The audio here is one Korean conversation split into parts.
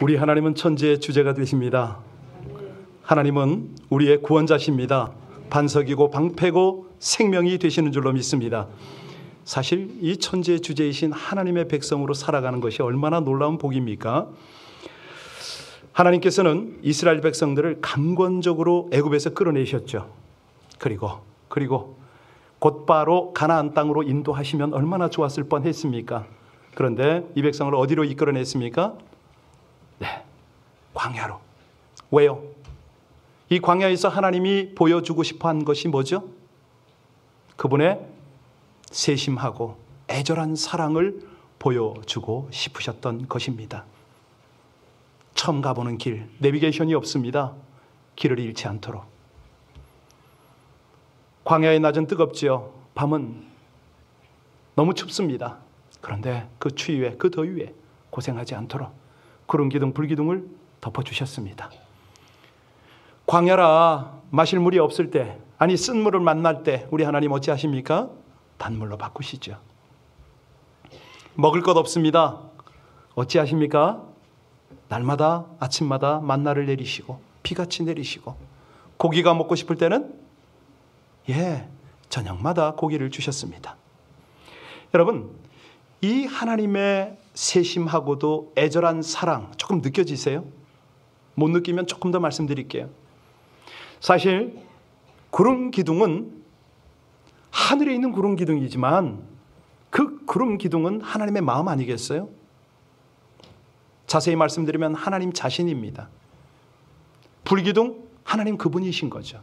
우리 하나님은 천지의 주제가 되십니다. 하나님은 우리의 구원자십니다. 반석이고 방패고 생명이 되시는 줄로 믿습니다. 사실 이 천지의 주제이신 하나님의 백성으로 살아가는 것이 얼마나 놀라운 복입니까? 하나님께서는 이스라엘 백성들을 강권적으로 애굽에서 끌어내셨죠. 그리고 곧바로 가나안 땅으로 인도하시면 얼마나 좋았을 뻔했습니까? 그런데 이 백성을 어디로 이끌어냈습니까? 네, 광야로. 왜요? 이 광야에서 하나님이 보여주고 싶어한 것이 뭐죠? 그분의 세심하고 애절한 사랑을 보여주고 싶으셨던 것입니다. 처음 가보는 길, 내비게이션이 없습니다. 길을 잃지 않도록. 광야의 낮은 뜨겁지요. 밤은 너무 춥습니다. 그런데 그 추위에, 그 더위에 고생하지 않도록 구름 기둥, 불기둥을 덮어주셨습니다. 광야라 마실 물이 없을 때, 아니 쓴 물을 만날 때 우리 하나님 어찌 하십니까? 단물로 바꾸시죠. 먹을 것 없습니다. 어찌 하십니까? 날마다 아침마다 만나를 내리시고 비같이 내리시고, 고기가 먹고 싶을 때는 저녁마다 고기를 주셨습니다. 여러분, 이 하나님의 세심하고도 애절한 사랑 조금 느껴지세요? 못 느끼면 조금 더 말씀드릴게요. 사실 구름 기둥은 하늘에 있는 구름 기둥이지만 그 구름 기둥은 하나님의 마음 아니겠어요? 자세히 말씀드리면 하나님 자신입니다. 불기둥, 하나님 그분이신 거죠.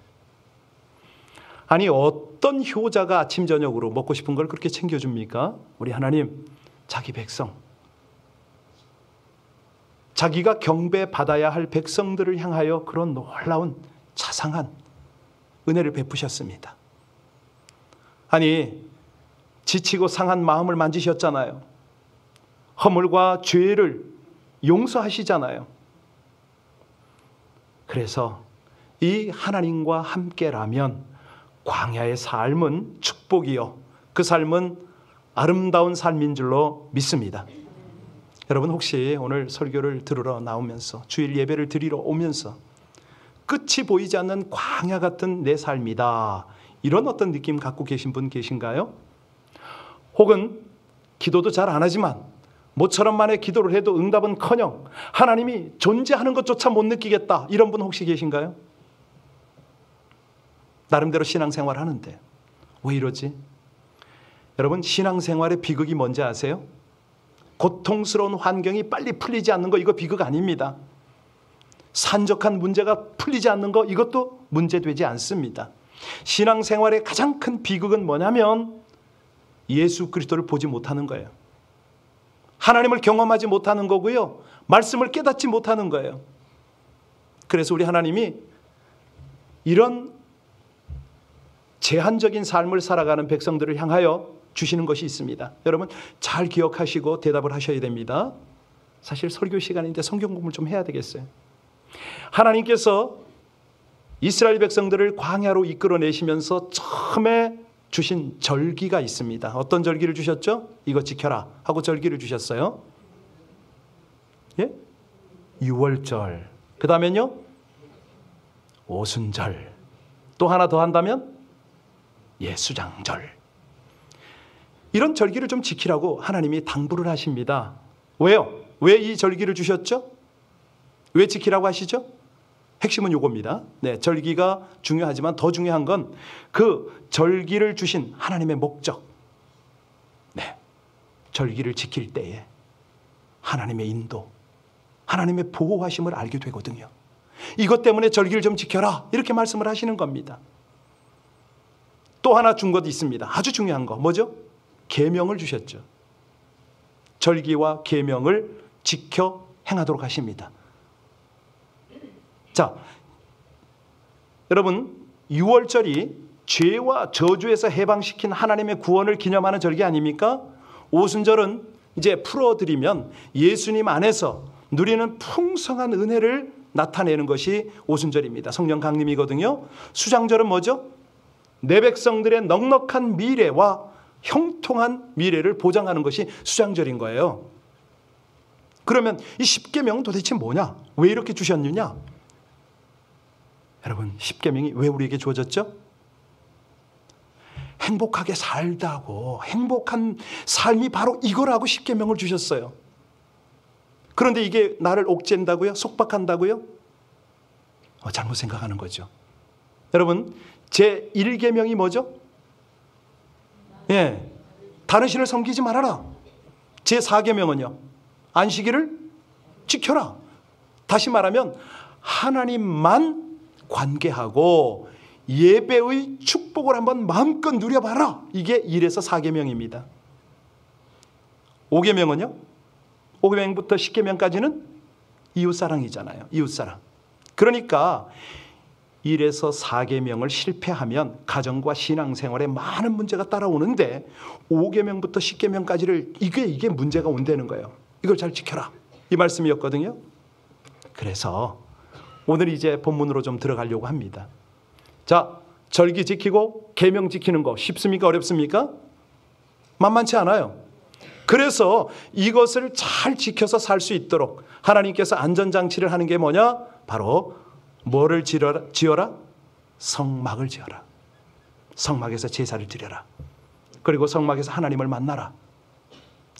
아니 어떤 효자가 아침 저녁으로 먹고 싶은 걸 그렇게 챙겨줍니까? 우리 하나님, 자기 백성, 자기가 경배받아야 할 백성들을 향하여 그런 놀라운 자상한 은혜를 베푸셨습니다. 아니 지치고 상한 마음을 만지셨잖아요. 허물과 죄를 용서하시잖아요. 그래서 이 하나님과 함께라면 광야의 삶은 축복이요, 그 삶은 아름다운 삶인 줄로 믿습니다. 여러분, 혹시 오늘 설교를 들으러 나오면서, 주일 예배를 드리러 오면서 끝이 보이지 않는 광야 같은 내 삶이다, 이런 어떤 느낌 갖고 계신 분 계신가요? 혹은 기도도 잘 안 하지만 모처럼 만에 기도를 해도 응답은커녕 하나님이 존재하는 것조차 못 느끼겠다, 이런 분 혹시 계신가요? 나름대로 신앙생활 하는데 왜 이러지? 여러분, 신앙생활의 비극이 뭔지 아세요? 고통스러운 환경이 빨리 풀리지 않는 거, 이거 비극 아닙니다. 산적한 문제가 풀리지 않는 거, 이것도 문제되지 않습니다. 신앙생활의 가장 큰 비극은 뭐냐면 예수 그리스도를 보지 못하는 거예요. 하나님을 경험하지 못하는 거고요, 말씀을 깨닫지 못하는 거예요. 그래서 우리 하나님이 이런 제한적인 삶을 살아가는 백성들을 향하여 주시는 것이 있습니다. 여러분 잘 기억하시고 대답을 하셔야 됩니다. 사실 설교 시간인데 성경 공부를 좀 해야 되겠어요. 하나님께서 이스라엘 백성들을 광야로 이끌어내시면서 처음에 주신 절기가 있습니다. 어떤 절기를 주셨죠? 이거 지켜라 하고 절기를 주셨어요. 유월절, 그 다음엔요 오순절, 또 하나 더 한다면 수장절. 이런 절기를 좀 지키라고 하나님이 당부를 하십니다. 왜요? 왜 이 절기를 주셨죠? 왜 지키라고 하시죠? 핵심은 요겁니다. 절기가 중요하지만 더 중요한 건 그 절기를 주신 하나님의 목적. 절기를 지킬 때에 하나님의 인도, 하나님의 보호하심을 알게 되거든요. 이것 때문에 절기를 좀 지켜라, 이렇게 말씀을 하시는 겁니다. 또 하나 준 것도 있습니다. 아주 중요한 거 뭐죠? 계명을 주셨죠. 절기와 계명을 지켜 행하도록 하십니다. 자, 여러분, 유월절이 죄와 저주에서 해방시킨 하나님의 구원을 기념하는 절기 아닙니까? 오순절은 이제 풀어드리면 예수님 안에서 누리는 풍성한 은혜를 나타내는 것이 오순절입니다. 성령 강림이거든요. 수장절은 뭐죠? 내 백성들의 넉넉한 미래와 형통한 미래를 보장하는 것이 수장절인 거예요. 그러면 이 십계명은 도대체 뭐냐? 왜 이렇게 주셨느냐? 여러분, 십계명이 왜 우리에게 주어졌죠? 행복하게 살다고, 행복한 삶이 바로 이거라고 십계명을 주셨어요. 그런데 이게 나를 옥죄한다고요? 속박한다고요? 잘못 생각하는 거죠. 여러분, 제 1계명이 뭐죠? 예, 다른 신을 섬기지 말아라. 제 4계명은요, 안식일을 지켜라. 다시 말하면 하나님만 관계하고 예배의 축복을 한번 마음껏 누려봐라. 이게 1에서 4계명입니다. 5계명은요? 5계명부터 10계명까지는 이웃사랑이잖아요. 이웃사랑. 그러니까 1에서 4계명을 실패하면 가정과 신앙생활에 많은 문제가 따라오는데 5계명부터 10계명까지를 이게 문제가 온다는 거예요. 이걸 잘 지켜라. 이 말씀이었거든요. 그래서 오늘 이제 본문으로 좀 들어가려고 합니다. 자, 절기 지키고 계명 지키는 거 쉽습니까? 어렵습니까? 만만치 않아요. 그래서 이것을 잘 지켜서 살 수 있도록 하나님께서 안전장치를 하는 게 뭐냐? 바로 뭐를 지어라? 성막을 지어라. 성막에서 제사를 드려라. 그리고 성막에서 하나님을 만나라.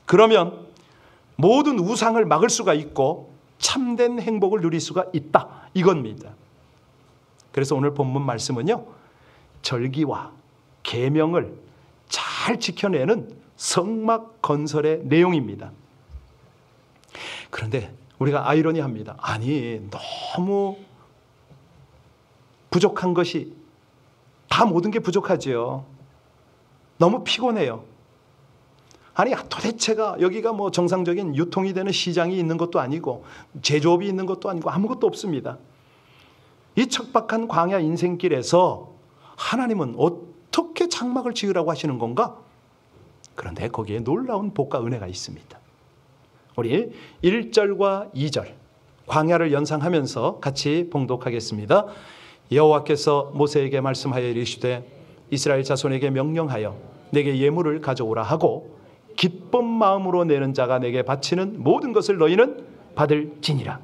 그러면 모든 우상을 막을 수가 있고 참된 행복을 누릴 수가 있다. 이겁니다. 그래서 오늘 본문 말씀은요, 절기와 계명을 잘 지켜내는 성막 건설의 내용입니다. 그런데 우리가 아이러니합니다. 아니, 너무 부족한 것이 다 모든 게 부족하지요. 너무 피곤해요. 아니, 도대체가 여기가 뭐 정상적인 유통이 되는 시장이 있는 것도 아니고 제조업이 있는 것도 아니고 아무것도 없습니다. 이 척박한 광야 인생길에서 하나님은 어떻게 장막을 지으라고 하시는 건가? 그런데 거기에 놀라운 복과 은혜가 있습니다. 우리 1절과 2절 광야를 연상하면서 같이 봉독하겠습니다. 여호와께서 모세에게 말씀하여 이르시되 이스라엘 자손에게 명령하여 내게 예물을 가져오라 하고 기쁜 마음으로 내는 자가 내게 바치는 모든 것을 너희는 받을지니라.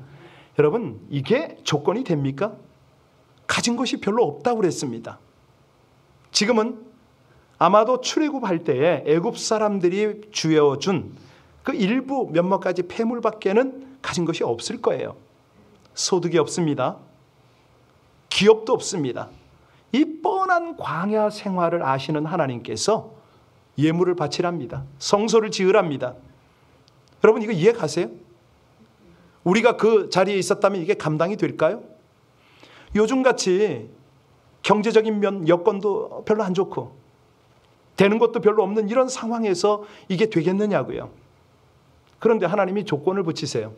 여러분, 이게 조건이 됩니까? 가진 것이 별로 없다고 그랬습니다. 지금은 아마도 출애굽할 때에 애굽 사람들이 주어준 그 일부 몇몇 가지 폐물밖에는 가진 것이 없을 거예요. 소득이 없습니다. 기업도 없습니다. 이 뻔한 광야 생활을 아시는 하나님께서 예물을 바치랍니다. 성소를 지으랍니다. 여러분, 이거 이해 가세요? 우리가 그 자리에 있었다면 이게 감당이 될까요? 요즘같이 경제적인 여건도 별로 안 좋고 되는 것도 별로 없는 이런 상황에서 이게 되겠느냐고요. 그런데 하나님이 조건을 붙이세요.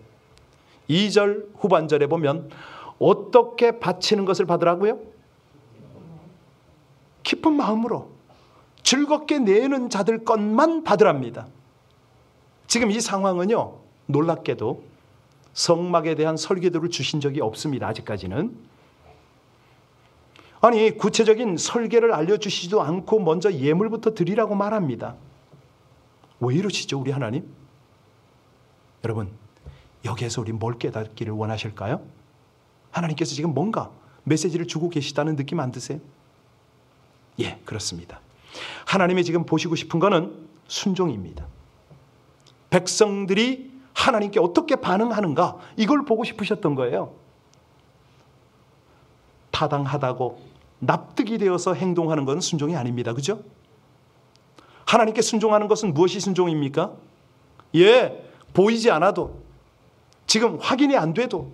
2절 후반절에 보면 어떻게 바치는 것을 받으라고요? 기쁜 마음으로 즐겁게 내는 자들 것만 받으랍니다. 지금 이 상황은요, 놀랍게도 성막에 대한 설계도를 주신 적이 없습니다. 아직까지는. 아니, 구체적인 설계를 알려주시지도 않고 먼저 예물부터 드리라고 말합니다. 왜 이러시죠, 우리 하나님? 여러분, 여기에서 우리 뭘 깨닫기를 원하실까요? 하나님께서 지금 뭔가 메시지를 주고 계시다는 느낌 안 드세요? 예, 그렇습니다. 하나님이 지금 보시고 싶은 거는 순종입니다. 백성들이 하나님께 어떻게 반응하는가, 이걸 보고 싶으셨던 거예요. 타당하다고 납득이 되어서 행동하는 것은 순종이 아닙니다. 그죠? 하나님께 순종하는 것은 무엇이 순종입니까? 예, 보이지 않아도, 지금 확인이 안 돼도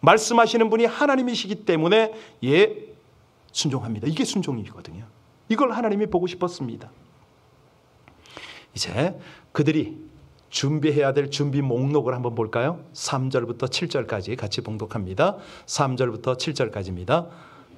말씀하시는 분이 하나님이시기 때문에 예, 순종합니다. 이게 순종이거든요. 이걸 하나님이 보고 싶었습니다. 이제 그들이 준비해야 될 준비 목록을 한번 볼까요? 3절부터 7절까지 같이 봉독합니다. 3절부터 7절까지입니다.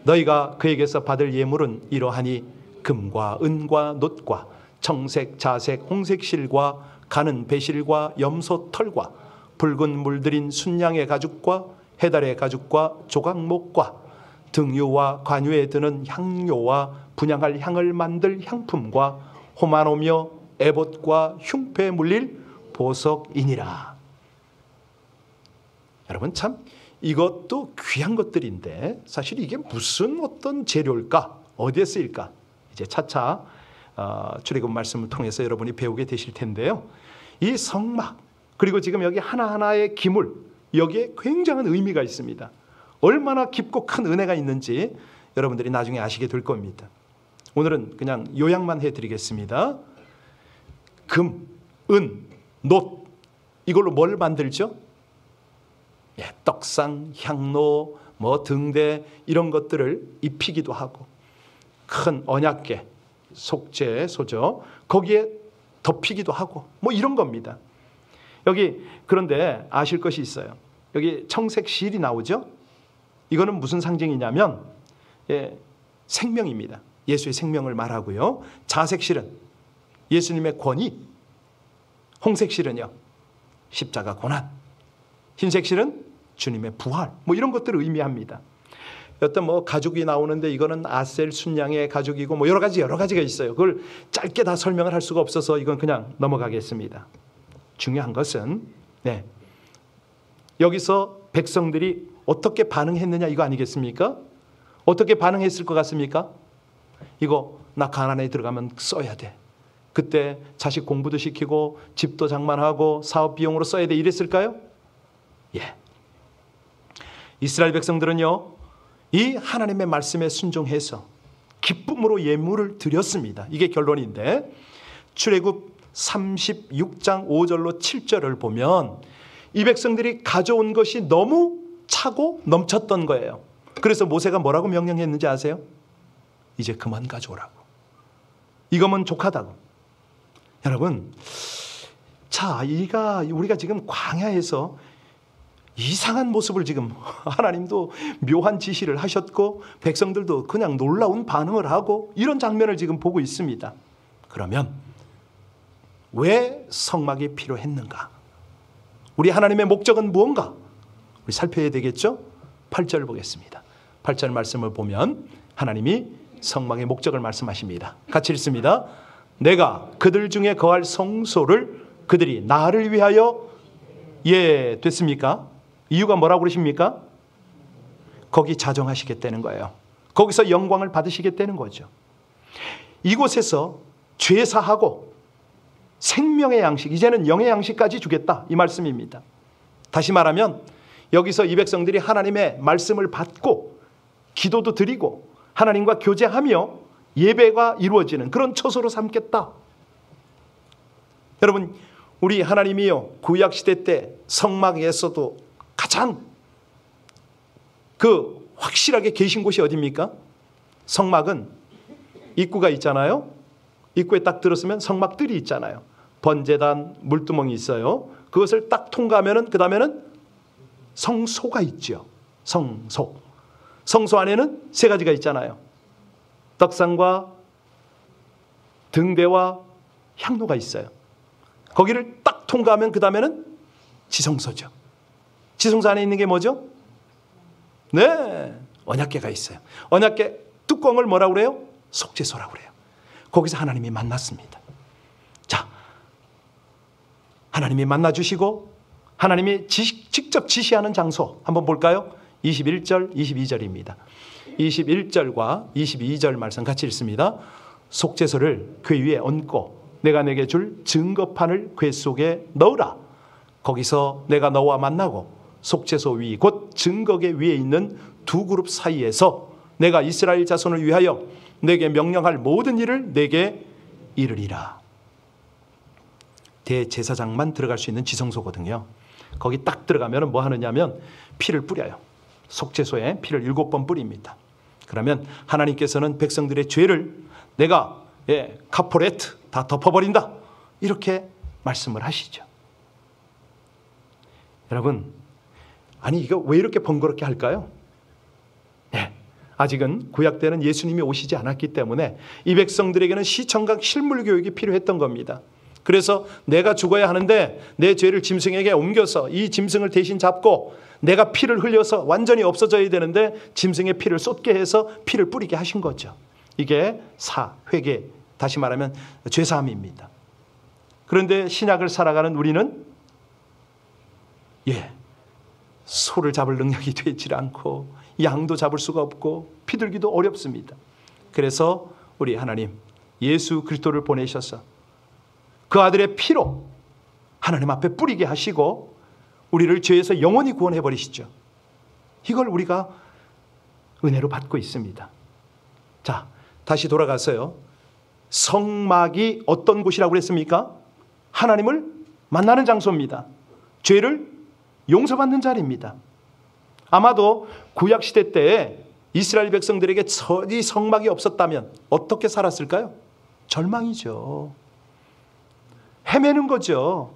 너희가 그에게서 받을 예물은 이러하니 금과 은과 놋과 청색, 자색, 홍색 실과 가는 배실과 염소 털과 붉은 물들인 순양의 가죽과 해달의 가죽과 조각목과 등유와 관유에 드는 향료와 분향할 향을 만들 향품과 호마노며 에봇과 흉패에 물릴 보석이니라. 여러분 참 이것도 귀한 것들인데 사실 이게 무슨 어떤 재료일까? 어디에 쓰일까? 이제 차차 출애굽 말씀을 통해서 여러분이 배우게 되실 텐데요. 이 성막 그리고 지금 여기 하나하나의 기물 여기에 굉장한 의미가 있습니다. 얼마나 깊고 큰 은혜가 있는지 여러분들이 나중에 아시게 될 겁니다. 오늘은 그냥 요약만 해드리겠습니다. 금, 은, 놋 이걸로 뭘 만들죠? 예, 떡상, 향로, 뭐 등대 이런 것들을 입히기도 하고 큰 언약궤, 속죄소죠. 거기에 덮이기도 하고 뭐 이런 겁니다. 여기 그런데 아실 것이 있어요. 여기 청색 실이 나오죠. 이거는 무슨 상징이냐면 생명입니다. 예수의 생명을 말하고요. 자색 실은 예수님의 권위, 홍색 실은요 십자가 고난, 흰색 실은 주님의 부활 뭐 이런 것들을 의미합니다. 어떤 뭐 가죽이 나오는데 이거는 아셀 순양의 가죽이고 뭐 여러 가지가 있어요. 그걸 짧게 다 설명을 할 수가 없어서 이건 그냥 넘어가겠습니다. 중요한 것은 여기서 백성들이 어떻게 반응했느냐 이거 아니겠습니까? 어떻게 반응했을 것 같습니까? 이거 나 가나안에 들어가면 써야 돼. 그때 자식 공부도 시키고 집도 장만하고 사업 비용으로 써야 돼 이랬을까요? 예. 이스라엘 백성들은요. 이 하나님의 말씀에 순종해서 기쁨으로 예물을 드렸습니다. 이게 결론인데 출애굽 36장 5절로 7절을 보면 이 백성들이 가져온 것이 너무 차고 넘쳤던 거예요. 그래서 모세가 뭐라고 명령했는지 아세요? 이제 그만 가져오라고. 이거면 족하다고. 여러분, 자, 우리가 지금 광야에서 이상한 모습을 지금 하나님도 묘한 지시를 하셨고 백성들도 그냥 놀라운 반응을 하고 이런 장면을 지금 보고 있습니다. 그러면 왜 성막이 필요했는가? 우리 하나님의 목적은 무언가? 우리 살펴야 되겠죠? 8절 보겠습니다. 8절 말씀을 보면 하나님이 성막의 목적을 말씀하십니다. 같이 읽습니다. 내가 그들 중에 거할 성소를 그들이 나를 위하여 됐습니까? 이유가 뭐라고 그러십니까? 거기 자정하시겠다는 거예요. 거기서 영광을 받으시겠다는 거죠. 이곳에서 죄사하고 생명의 양식, 이제는 영의 양식까지 주겠다 이 말씀입니다. 다시 말하면 여기서 이 백성들이 하나님의 말씀을 받고 기도도 드리고 하나님과 교제하며 예배가 이루어지는 그런 처소로 삼겠다. 여러분, 우리 하나님이요 구약시대 때 성막에서도 가장 확실하게 계신 곳이 어디입니까? 성막은 입구가 있잖아요. 입구에 딱 들어서면 성막들이 있잖아요. 번제단, 물두멍이 있어요. 그것을 딱 통과하면은 그 다음에는 성소가 있죠. 성소. 성소 안에는 세 가지가 있잖아요. 떡상과 등대와 향로가 있어요. 거기를 딱 통과하면 그 다음에는 지성소죠. 지성소 안에 있는 게 뭐죠? 언약궤가 있어요. 언약궤 뚜껑을 뭐라고 그래요? 속죄소라고 그래요. 거기서 하나님이 만났습니다. 자, 하나님이 만나주시고 하나님이 직접 지시하는 장소 한번 볼까요? 21절, 22절입니다. 21절과 22절 말씀 같이 읽습니다. 속죄소를 궤 위에 얹고 내가 내게 줄 증거판을 궤 속에 넣으라. 거기서 내가 너와 만나고 속죄소 위 곧 증거궤 위에 있는 두 그룹 사이에서 내가 이스라엘 자손을 위하여 내게 명령할 모든 일을 내게 이르리라. 대제사장만 들어갈 수 있는 지성소거든요. 거기 딱 들어가면 뭐 하느냐면 피를 뿌려요. 속죄소에 피를 7번 뿌립니다. 그러면 하나님께서는 백성들의 죄를 내가 카포레트 다 덮어버린다 이렇게 말씀을 하시죠. 여러분, 아니 이거 왜 이렇게 번거롭게 할까요? 아직은 구약 때는 예수님이 오시지 않았기 때문에 이 백성들에게는 시청각 실물 교육이 필요했던 겁니다. 그래서 내가 죽어야 하는데 내 죄를 짐승에게 옮겨서 이 짐승을 대신 잡고 내가 피를 흘려서 완전히 없어져야 되는데 짐승의 피를 쏟게 해서 피를 뿌리게 하신 거죠. 이게 회개, 다시 말하면 죄사함입니다. 그런데 신약을 살아가는 우리는 소를 잡을 능력이 되질 않고 양도 잡을 수가 없고 피들기도 어렵습니다. 그래서 우리 하나님 예수 그리스도를 보내셔서 그 아들의 피로 하나님 앞에 뿌리게 하시고 우리를 죄에서 영원히 구원해 버리시죠. 이걸 우리가 은혜로 받고 있습니다. 자, 다시 돌아가서요. 성막이 어떤 곳이라고 그랬습니까? 하나님을 만나는 장소입니다. 죄를 용서받는 자리입니다. 아마도 구약시대 때 이스라엘 백성들에게 이 성막이 없었다면 어떻게 살았을까요? 절망이죠. 헤매는 거죠.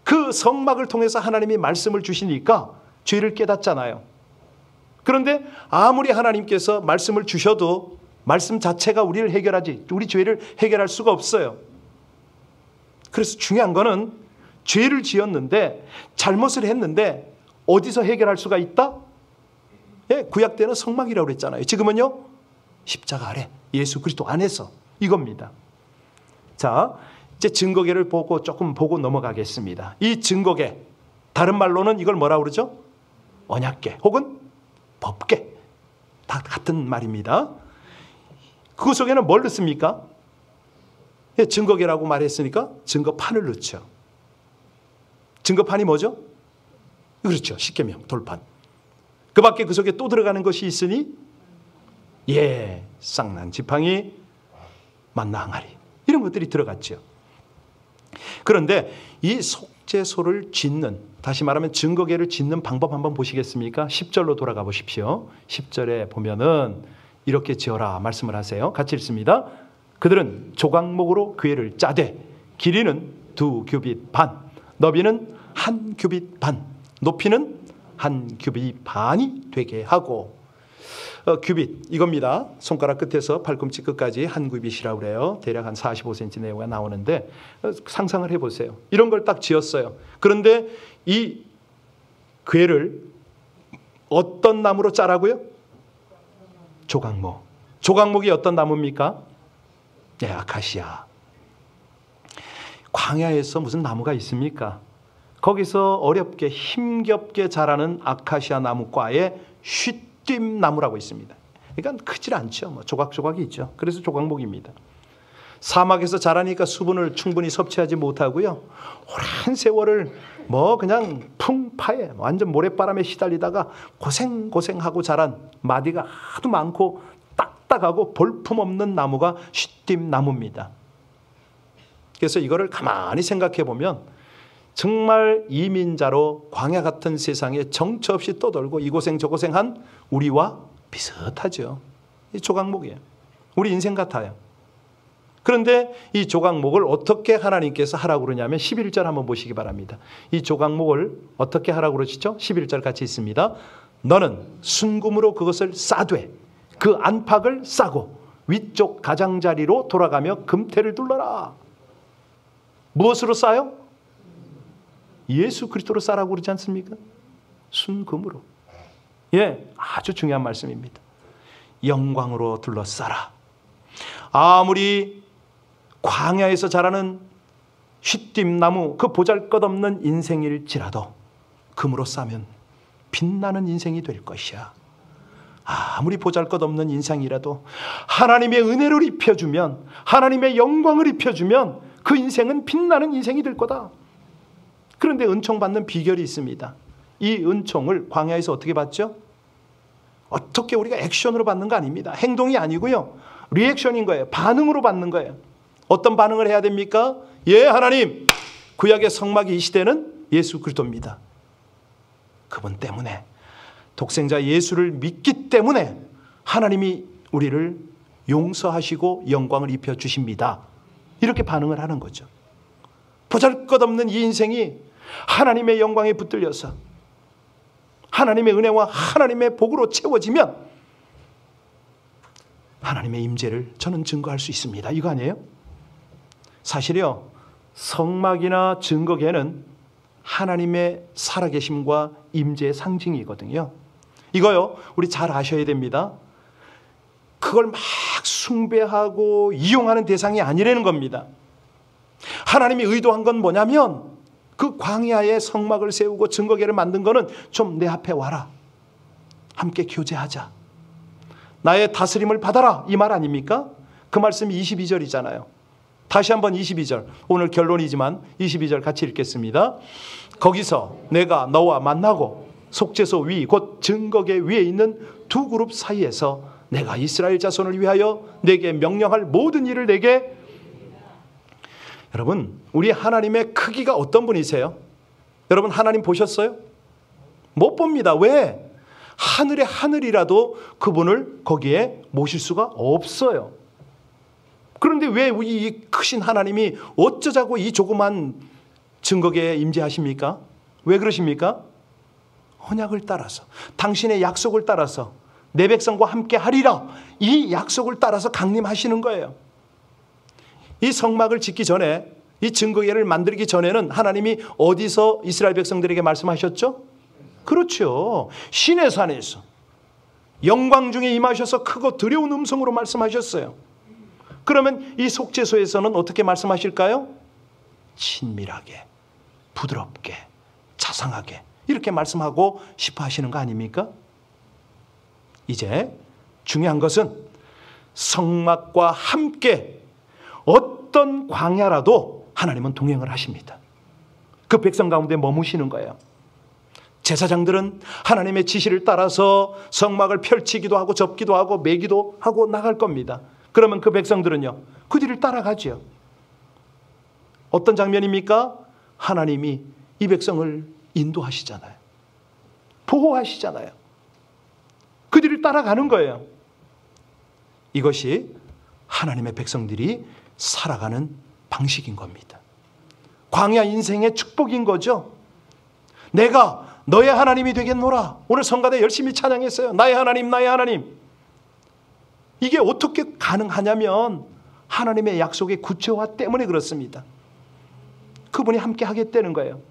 그 성막을 통해서 하나님이 말씀을 주시니까 죄를 깨닫잖아요. 그런데 아무리 하나님께서 말씀을 주셔도 말씀 자체가 우리를 해결하지 우리 죄를 해결할 수가 없어요. 그래서 중요한 거는 죄를 지었는데 잘못을 했는데 어디서 해결할 수가 있다? 예, 구약 때는 성막이라고 그랬잖아요. 지금은요 십자가 아래 예수 그리스도 안에서 이겁니다. 자, 이제 증거계를 조금 보고 넘어가겠습니다. 이 증거계 다른 말로는 이걸 뭐라고 그러죠? 언약계 혹은 법계 다 같은 말입니다. 그 속에는 뭘 넣습니까? 예, 증거계라고 말했으니까 증거판을 넣죠. 증거판이 뭐죠? 그렇죠. 십계명 돌판. 그 밖에 그 속에 또 들어가는 것이 있으니 쌍난 지팡이 만나 항아리 이런 것들이 들어갔죠. 그런데 이 속죄소를 짓는 다시 말하면 증거계를 짓는 방법 한번 보시겠습니까? 10절로 돌아가 보십시오. 10절에 보면은 이렇게 지어라 말씀을 하세요. 같이 읽습니다. 그들은 조각목으로 궤를 짜되 길이는 2규빗 반, 너비는 1규빗 반, 높이는 1규빗 반이 되게 하고 규빗 이겁니다. 손가락 끝에서 발꿈치 끝까지 1규빗이라고 그래요. 대략 한 45cm 내외가 나오는데 상상을 해보세요. 이런 걸 딱 지었어요. 그런데 이 궤를 어떤 나무로 짜라고요? 조각목. 조각목이 어떤 나무입니까? 네, 아카시아. 광야에서 무슨 나무가 있습니까? 거기서 어렵게 힘겹게 자라는 아카시아 나무과에 휘띠나무라고 있습니다. 그러니까 크질 않죠. 뭐 조각조각이 있죠. 그래서 조각목입니다. 사막에서 자라니까 수분을 충분히 섭취하지 못하고요. 오랜 세월을 그냥 풍파에 완전 모래바람에 시달리다가 고생하고 자란 마디가 하도 많고 딱딱하고 볼품없는 나무가 휘띠나무입니다. 그래서 이거를 가만히 생각해 보면 정말 이민자로 광야 같은 세상에 정처 없이 떠돌고 이고생 저고생한 우리와 비슷하죠. 이 조각목이에요. 우리 인생 같아요. 그런데 이 조각목을 어떻게 하나님께서 하라고 그러냐면 11절 한번 보시기 바랍니다. 이 조각목을 어떻게 하라고 그러시죠? 11절 같이 있습니다. 너는 순금으로 그것을 싸되 그 안팎을 싸고 위쪽 가장자리로 돌아가며 금태를 둘러라. 무엇으로 싸요? 예수 그리스도로 싸라고 그러지 않습니까? 순금으로. 예, 아주 중요한 말씀입니다. 영광으로 둘러싸라. 아무리 광야에서 자라는 휘띠나무 그 보잘것없는 인생일지라도 금으로 싸면 빛나는 인생이 될 것이야. 아무리 보잘것없는 인생이라도 하나님의 은혜를 입혀주면 하나님의 영광을 입혀주면 그 인생은 빛나는 인생이 될 거다. 그런데 은총 받는 비결이 있습니다. 이 은총을 광야에서 어떻게 받죠? 어떻게 우리가 액션으로 받는 거 아닙니다. 행동이 아니고요. 리액션인 거예요. 반응으로 받는 거예요. 어떤 반응을 해야 됩니까? 예, 하나님. 구약의 성막이 이 시대는 예수 그리스도입니다. 그분 때문에 독생자 예수를 믿기 때문에 하나님이 우리를 용서하시고 영광을 입혀주십니다. 이렇게 반응을 하는 거죠. 보잘것없는 이 인생이 하나님의 영광에 붙들려서 하나님의 은혜와 하나님의 복으로 채워지면 하나님의 임재를 저는 증거할 수 있습니다. 이거 아니에요? 사실요, 성막이나 증거계는 하나님의 살아계심과 임재의 상징이거든요. 이거요, 우리 잘 아셔야 됩니다. 그걸 막 숭배하고 이용하는 대상이 아니라는 겁니다. 하나님이 의도한 건 뭐냐면 그 광야에 성막을 세우고 증거궤를 만든 거는 좀 내 앞에 와라. 함께 교제하자. 나의 다스림을 받아라. 이 말 아닙니까? 그 말씀이 22절이잖아요. 다시 한번 22절. 오늘 결론이지만 22절 같이 읽겠습니다. 거기서 내가 너와 만나고 속죄소 위 곧 증거궤 위에 있는 두 그룹 사이에서 내가 이스라엘 자손을 위하여 내게 명령할 모든 일을 내게. 여러분, 우리 하나님의 크기가 어떤 분이세요? 여러분, 하나님 보셨어요? 못 봅니다. 왜? 하늘의 하늘이라도 그분을 거기에 모실 수가 없어요. 그런데 왜 이 크신 하나님이 어쩌자고 이 조그만 증거궤에 임재하십니까? 왜 그러십니까? 언약을 따라서, 당신의 약속을 따라서 내 백성과 함께 하리라, 이 약속을 따라서 강림하시는 거예요. 이 성막을 짓기 전에, 이 증거궤를 만들기 전에는 하나님이 어디서 이스라엘 백성들에게 말씀하셨죠? 그렇죠. 시내 산에서 영광 중에 임하셔서 크고 두려운 음성으로 말씀하셨어요. 그러면 이 속죄소에서는 어떻게 말씀하실까요? 친밀하게, 부드럽게, 자상하게 이렇게 말씀하고 싶어 하시는 거 아닙니까? 이제 중요한 것은 성막과 함께 어떤 광야라도 하나님은 동행을 하십니다. 그 백성 가운데 머무시는 거예요. 제사장들은 하나님의 지시를 따라서 성막을 펼치기도 하고 접기도 하고 매기도 하고 나갈 겁니다. 그러면 그 백성들은요, 그 뒤를 따라가죠. 어떤 장면입니까? 하나님이 이 백성을 인도하시잖아요. 보호하시잖아요. 그 뒤를 따라가는 거예요. 이것이 하나님의 백성들이 살아가는 방식인 겁니다. 광야 인생의 축복인 거죠. 내가 너의 하나님이 되겠노라. 오늘 성가대 열심히 찬양했어요. 나의 하나님, 나의 하나님. 이게 어떻게 가능하냐면 하나님의 약속의 구체화 때문에 그렇습니다. 그분이 함께 하겠다는 거예요.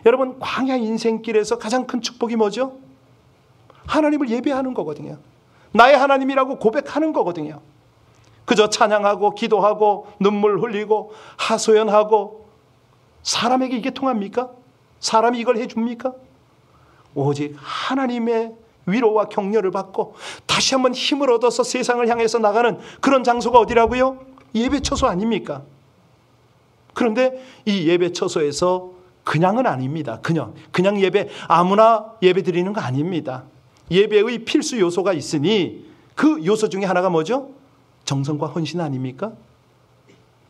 여러분, 광야 인생길에서 가장 큰 축복이 뭐죠? 하나님을 예배하는 거거든요. 나의 하나님이라고 고백하는 거거든요. 그저 찬양하고 기도하고 눈물 흘리고 하소연하고 사람에게 이게 통합니까? 사람이 이걸 해줍니까? 오직 하나님의 위로와 격려를 받고 다시 한번 힘을 얻어서 세상을 향해서 나가는 그런 장소가 어디라고요? 예배처소 아닙니까? 그런데 이 예배처소에서 그냥은 아닙니다. 그냥 예배, 아무나 예배 드리는 거 아닙니다. 예배의 필수 요소가 있으니 그 요소 중에 하나가 뭐죠? 정성과 헌신 아닙니까?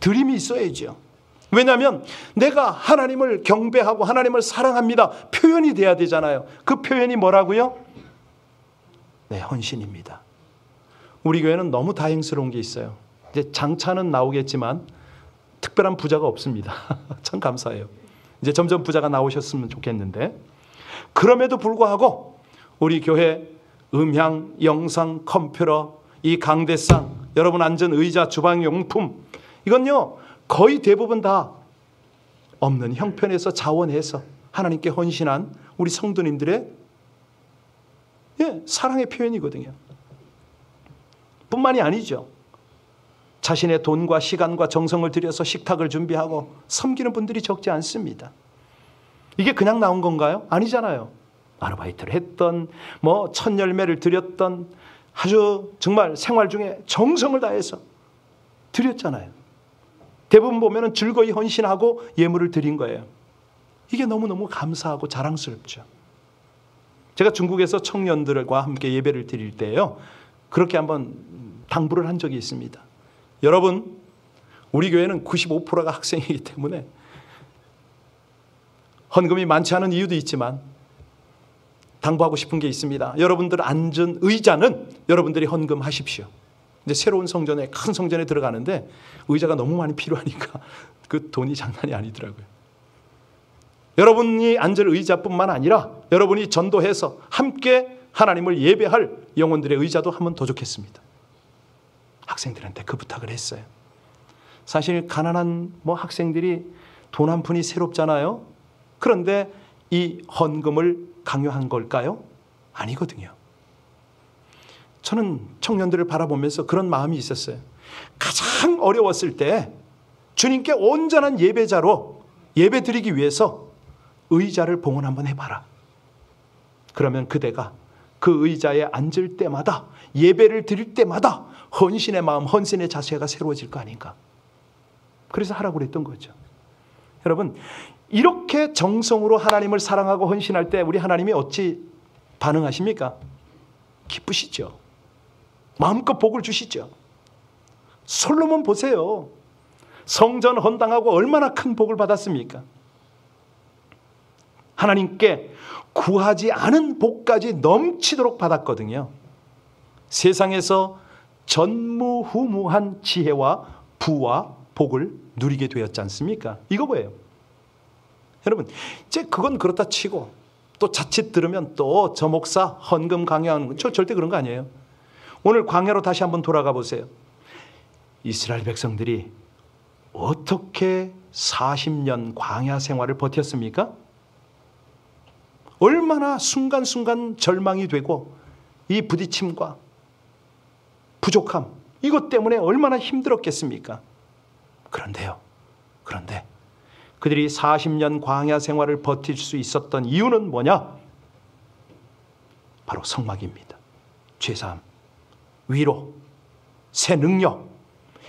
드림이 있어야죠. 왜냐하면 내가 하나님을 경배하고 하나님을 사랑합니다. 표현이 돼야 되잖아요. 그 표현이 뭐라고요? 네, 헌신입니다. 우리 교회는 너무 다행스러운 게 있어요. 이제 장차는 나오겠지만 특별한 부자가 없습니다. 참 감사해요. 이제 점점 부자가 나오셨으면 좋겠는데, 그럼에도 불구하고 우리 교회 음향, 영상, 컴퓨터, 이 강대상, 여러분 앉은 의자, 주방용품, 이건요 거의 대부분 다 없는 형편에서 자원해서 하나님께 헌신한 우리 성도님들의 사랑의 표현이거든요. 뿐만이 아니죠. 자신의 돈과 시간과 정성을 들여서 식탁을 준비하고 섬기는 분들이 적지 않습니다. 이게 그냥 나온 건가요? 아니잖아요. 아르바이트를 했던, 첫 열매를 드렸던, 아주 정말 생활 중에 정성을 다해서 드렸잖아요. 대부분 보면은 즐거이 헌신하고 예물을 드린 거예요. 이게 너무너무 감사하고 자랑스럽죠. 제가 중국에서 청년들과 함께 예배를 드릴 때요, 그렇게 한번 당부를 한 적이 있습니다. 여러분, 우리 교회는 95%가 학생이기 때문에 헌금이 많지 않은 이유도 있지만 당부하고 싶은 게 있습니다. 여러분들 앉은 의자는 여러분들이 헌금하십시오. 이제 새로운 성전에, 큰 성전에 들어가는데 의자가 너무 많이 필요하니까 그 돈이 장난이 아니더라고요. 여러분이 앉을 의자뿐만 아니라 여러분이 전도해서 함께 하나님을 예배할 영혼들의 의자도 한번 더 좋겠습니다. 학생들한테 그 부탁을 했어요. 사실 가난한 학생들이 돈 한 푼이 새롭잖아요. 그런데 이 헌금을 강요한 걸까요? 아니거든요. 저는 청년들을 바라보면서 그런 마음이 있었어요. 가장 어려웠을 때 주님께 온전한 예배자로 예배드리기 위해서 의자를 봉헌 한번 해봐라. 그러면 그대가 그 의자에 앉을 때마다, 예배를 드릴 때마다 헌신의 마음, 헌신의 자세가 새로워질 거 아닌가. 그래서 하라고 그랬던 거죠. 여러분, 이렇게 정성으로 하나님을 사랑하고 헌신할 때 우리 하나님이 어찌 반응하십니까? 기쁘시죠. 마음껏 복을 주시죠. 솔로몬 보세요. 성전 헌당하고 얼마나 큰 복을 받았습니까? 하나님께 구하지 않은 복까지 넘치도록 받았거든요. 세상에서 전무후무한 지혜와 부와 복을 누리게 되었지 않습니까? 이거 뭐예요? 여러분, 이제 그건 그렇다 치고 또 자칫 들으면 또 저 목사 헌금 강요하는 건 절대 그런 거 아니에요. 오늘 광야로 다시 한번 돌아가 보세요. 이스라엘 백성들이 어떻게 40년 광야 생활을 버텼습니까? 얼마나 순간순간 절망이 되고 이 부딪힘과 부족함, 이것 때문에 얼마나 힘들었겠습니까? 그런데 그들이 40년 광야 생활을 버틸 수 있었던 이유는 뭐냐? 바로 성막입니다. 죄사함, 위로, 새 능력,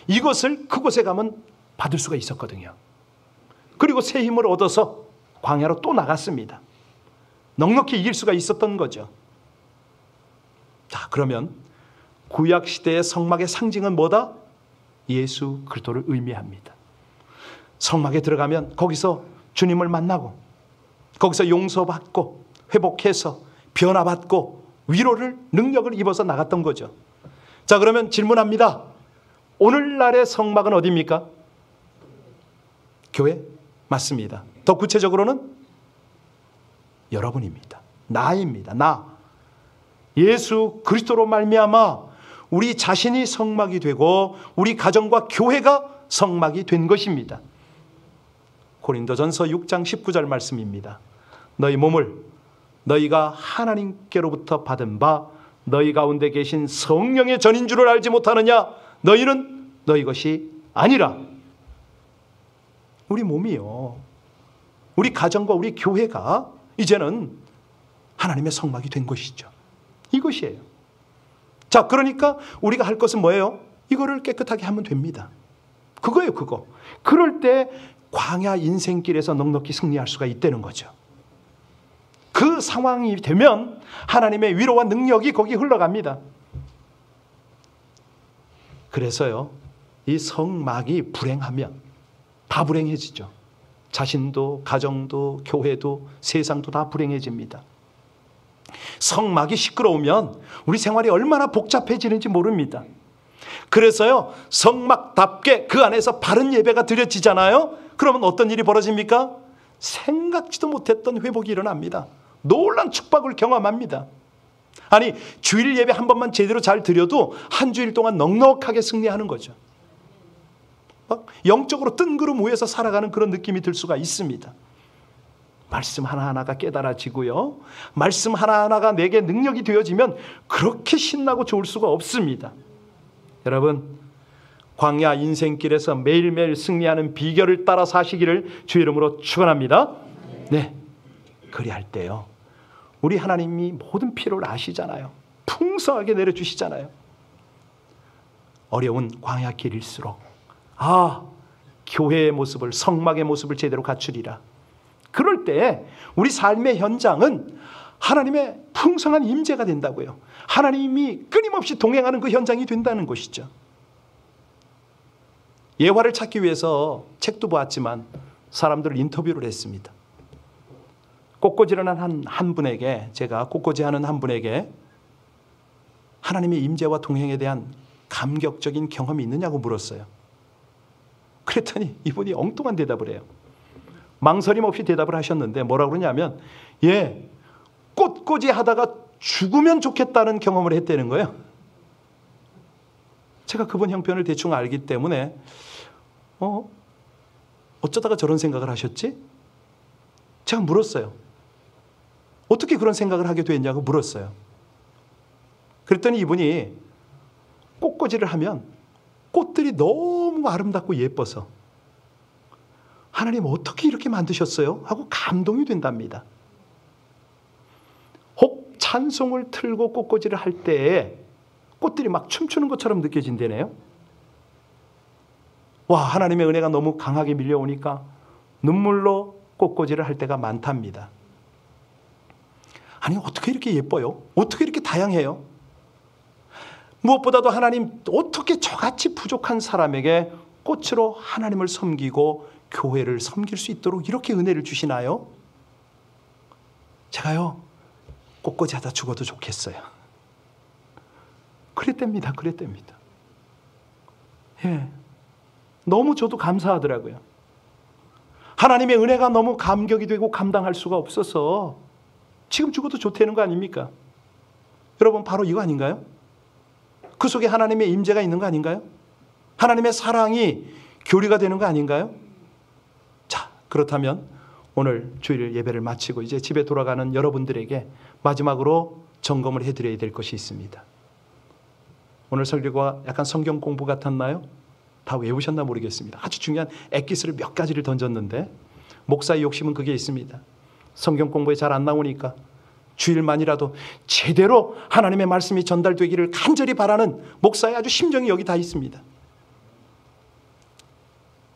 이것을 그곳에 가면 받을 수가 있었거든요. 그리고 새 힘을 얻어서 광야로 또 나갔습니다. 넉넉히 이길 수가 있었던 거죠. 자, 그러면 구약시대의 성막의 상징은 뭐다? 예수 그리스도를 의미합니다. 성막에 들어가면 거기서 주님을 만나고, 거기서 용서받고 회복해서 변화받고 위로를, 능력을 입어서 나갔던 거죠. 자, 그러면 질문합니다. 오늘날의 성막은 어디입니까? 교회? 맞습니다. 더 구체적으로는 여러분입니다. 나입니다. 나. 예수 그리스도로 말미암아 우리 자신이 성막이 되고 우리 가정과 교회가 성막이 된 것입니다. 고린도전서 6장 19절 말씀입니다. 너희 몸을 너희가 하나님께로부터 받은 바 너희 가운데 계신 성령의 전인 줄을 알지 못하느냐? 너희는 너희 것이 아니라. 우리 몸이요, 우리 가정과 우리 교회가 이제는 하나님의 성막이 된 것이죠. 이것이에요. 자, 그러니까 우리가 할 것은 뭐예요? 이거를 깨끗하게 하면 됩니다. 그거예요, 그거. 그럴 때 광야 인생길에서 넉넉히 승리할 수가 있다는 거죠. 그 상황이 되면 하나님의 위로와 능력이 거기 흘러갑니다. 그래서요, 이 성막이 불행하면 다 불행해지죠. 자신도, 가정도, 교회도, 세상도 다 불행해집니다. 성막이 시끄러우면 우리 생활이 얼마나 복잡해지는지 모릅니다. 그래서요, 성막답게 그 안에서 바른 예배가 드려지잖아요. 그러면 어떤 일이 벌어집니까? 생각지도 못했던 회복이 일어납니다. 놀란 축복을 경험합니다. 아니, 주일 예배 한 번만 제대로 잘 드려도 한 주일 동안 넉넉하게 승리하는 거죠. 막 영적으로 뜬구름 위에서 살아가는 그런 느낌이 들 수가 있습니다. 말씀 하나하나가 깨달아지고요, 말씀 하나하나가 내게 능력이 되어지면 그렇게 신나고 좋을 수가 없습니다. 여러분, 광야 인생길에서 매일매일 승리하는 비결을 따라 사시기를 주의 이름으로 축원합니다. 네, 그리할 때요, 우리 하나님이 모든 필요를 아시잖아요. 풍성하게 내려주시잖아요. 어려운 광야 길일수록 교회의 모습을, 성막의 모습을 제대로 갖추리라. 그럴 때 우리 삶의 현장은 하나님의 풍성한 임재가 된다고요. 하나님이 끊임없이 동행하는 그 현장이 된다는 것이죠. 예화를 찾기 위해서 책도 보았지만 사람들을 인터뷰를 했습니다. 꽃꽂이하는 한 분에게, 제가 꽃꽂이하는 한 분에게 하나님의 임재와 동행에 대한 감격적인 경험이 있느냐고 물었어요. 그랬더니 이분이 엉뚱한 대답을 해요. 망설임 없이 대답을 하셨는데 뭐라고 그러냐면, 꽃꽂이 하다가 죽으면 좋겠다는 경험을 했다는 거예요. 제가 그분 형편을 대충 알기 때문에 어쩌다가 저런 생각을 하셨지? 제가 물었어요. 어떻게 그런 생각을 하게 됐냐고 물었어요. 그랬더니 이분이 꽃꽂이를 하면 꽃들이 너무 아름답고 예뻐서 하나님 어떻게 이렇게 만드셨어요? 하고 감동이 된답니다. 혹 찬송을 틀고 꽃꽂이를 할 때에 꽃들이 막 춤추는 것처럼 느껴진다네요. 와, 하나님의 은혜가 너무 강하게 밀려오니까 눈물로 꽃꽂이를 할 때가 많답니다. 아니, 어떻게 이렇게 예뻐요? 어떻게 이렇게 다양해요? 무엇보다도 하나님 어떻게 저같이 부족한 사람에게 꽃으로 하나님을 섬기고 교회를 섬길 수 있도록 이렇게 은혜를 주시나요? 제가요, 꽃꽂이 하다 죽어도 좋겠어요. 그랬답니다. 그랬답니다. 예, 너무 저도 감사하더라고요. 하나님의 은혜가 너무 감격이 되고 감당할 수가 없어서 지금 죽어도 좋다는 거 아닙니까? 여러분, 바로 이거 아닌가요? 그 속에 하나님의 임재가 있는 거 아닌가요? 하나님의 사랑이 교리가 되는 거 아닌가요? 자, 그렇다면 오늘 주일 예배를 마치고 이제 집에 돌아가는 여러분들에게 마지막으로 점검을 해드려야 될 것이 있습니다. 오늘 설교가 약간 성경 공부 같았나요? 다 외우셨나 모르겠습니다. 아주 중요한 엑기스를 몇 가지를 던졌는데 목사의 욕심은 그게 있습니다. 성경 공부에 잘 안 나오니까 주일만이라도 제대로 하나님의 말씀이 전달되기를 간절히 바라는 목사의 아주 심정이 여기 다 있습니다.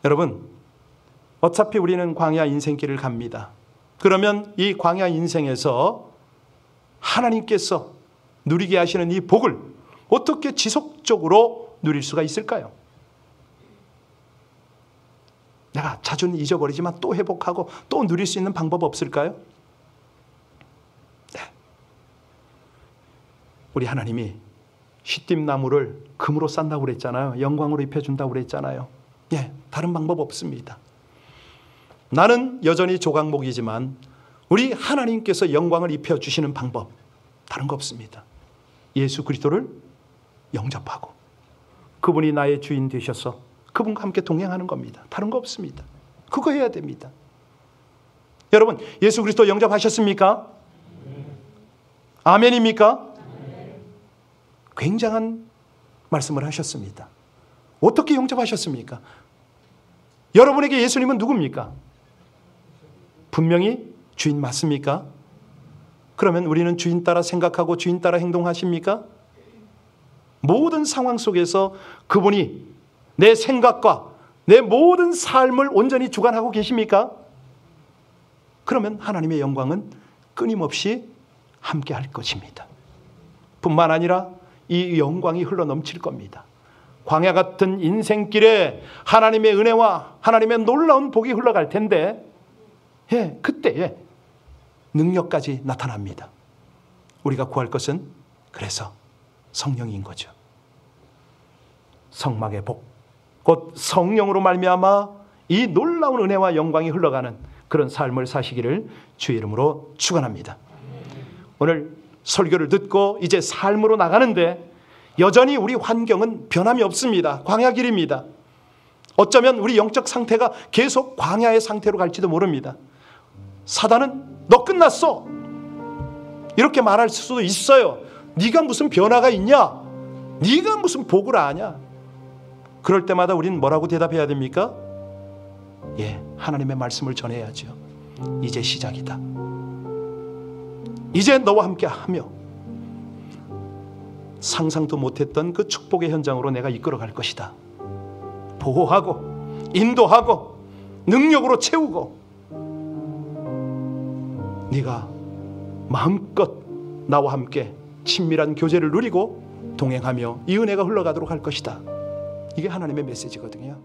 여러분, 어차피 우리는 광야 인생길을 갑니다. 그러면 이 광야 인생에서 하나님께서 누리게 하시는 이 복을 어떻게 지속적으로 누릴 수가 있을까요? 내가 자주는 잊어버리지만 또 회복하고 또 누릴 수 있는 방법 없을까요? 네. 우리 하나님이 시띠나무를 금으로 싼다고 그랬잖아요. 영광으로 입혀준다고 그랬잖아요. 예, 다른 방법 없습니다. 나는 여전히 조각목이지만 우리 하나님께서 영광을 입혀주시는 방법 다른 거 없습니다. 예수 그리스도를 영접하고 그분이 나의 주인 되셔서 그분과 함께 동행하는 겁니다. 다른 거 없습니다. 그거 해야 됩니다. 여러분, 예수 그리스도 영접하셨습니까? 아멘입니까? 굉장한 말씀을 하셨습니다. 어떻게 영접하셨습니까? 여러분에게 예수님은 누굽니까? 분명히 주인 맞습니까? 그러면 우리는 주인 따라 생각하고 주인 따라 행동하십니까? 모든 상황 속에서 그분이 내 생각과 내 모든 삶을 온전히 주관하고 계십니까? 그러면 하나님의 영광은 끊임없이 함께 할 것입니다. 뿐만 아니라 이 영광이 흘러넘칠 겁니다. 광야 같은 인생길에 하나님의 은혜와 하나님의 놀라운 복이 흘러갈 텐데, 예, 그때에 능력까지 나타납니다. 우리가 구할 것은 그래서 성령인 거죠. 성막의 복, 곧 성령으로 말미암아 이 놀라운 은혜와 영광이 흘러가는 그런 삶을 사시기를 주의 이름으로 축원합니다. 오늘 설교를 듣고 이제 삶으로 나가는데 여전히 우리 환경은 변함이 없습니다. 광야 길입니다. 어쩌면 우리 영적 상태가 계속 광야의 상태로 갈지도 모릅니다. 사단은 너 끝났어 이렇게 말할 수도 있어요. 네가 무슨 변화가 있냐? 네가 무슨 복을 아냐? 그럴 때마다 우리는 뭐라고 대답해야 됩니까? 예, 하나님의 말씀을 전해야죠. 이제 시작이다. 이제 너와 함께 하며 상상도 못했던 그 축복의 현장으로 내가 이끌어갈 것이다. 보호하고 인도하고 능력으로 채우고 네가 마음껏 나와 함께 친밀한 교제를 누리고 동행하며 이 은혜가 흘러가도록 할 것이다. 이게 하나님의 메시지거든요.